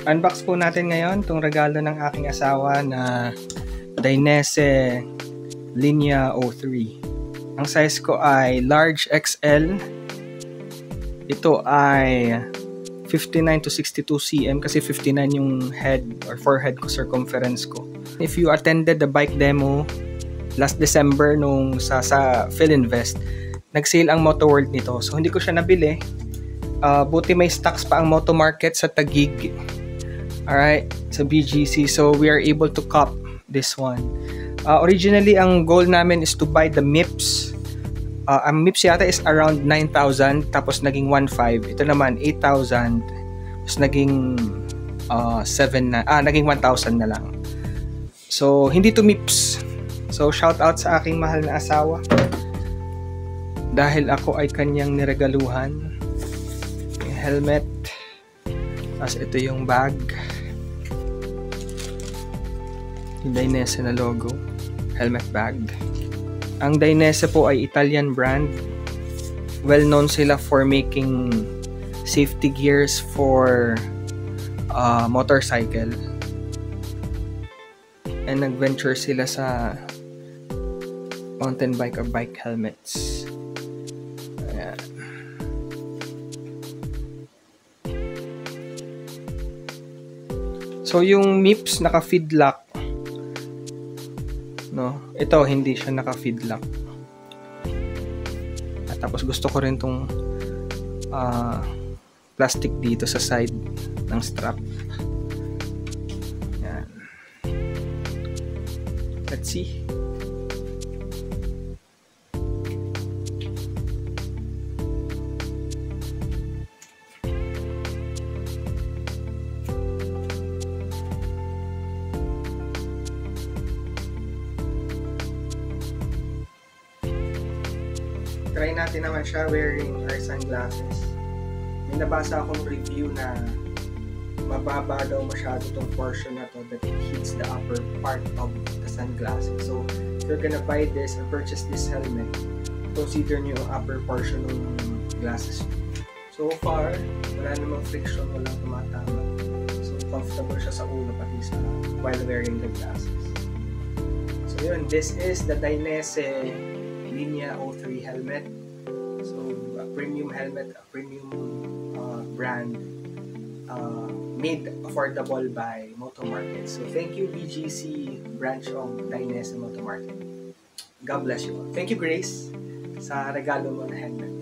Unbox po natin ngayon itong regalo ng aking asawa na Dainese Linea 03. Ang size ko ay large XL. Ito ay 59 to 62 cm kasi 59 yung head or forehead ko, circumference ko. If you attended the bike demo last December nung sa PhilInvest, nag-sale ang Moto World nito. So hindi ko siya nabili. Buti may stocks pa ang Moto Market sa Taguig. Alright, sa BGC. So we are able to cop this one. Originally, ang goal namin is to buy the MIPS. Ang MIPS yata is around 9,000, tapos naging 1,500. Ito naman 8,000, tapos naging naging 1,000 na lang. So hindi to MIPS. So shout out sa aking mahal na asawa dahil ako ay kanyang niregaluhan. Yung helmet, tapos ito yung bag, yung Dainese na logo, helmet bag. Ang Dainese po ay Italian brand. Well known sila for making safety gears for motorcycle. And nag-venture sila sa mountain bike or bike helmets. Ayan. So yung MIPS naka-feed lock. No, ito hindi siya naka-feed lock. At tapos gusto ko rin tong plastic dito sa side ng strap. Yan. Let's see. Try natin naman siya wearing our sunglasses. May nabasa akong review na mababa daw masyado tong portion na to that it hits the upper part of the sunglasses. So, if you're gonna buy this or purchase this helmet, consider nyo yung upper portion ng glasses. So far, wala namang friction, walang tumatama. So, comfortable siya sa ulo pati sa while wearing the glasses. So yun, this is the Dainese Linea 03 helmet. So a premium helmet, a premium brand, made affordable by Moto Market. So thank you BGC branch of Dainese Moto Market. God bless you all. Thank you Grace sa regalo mo na helmet.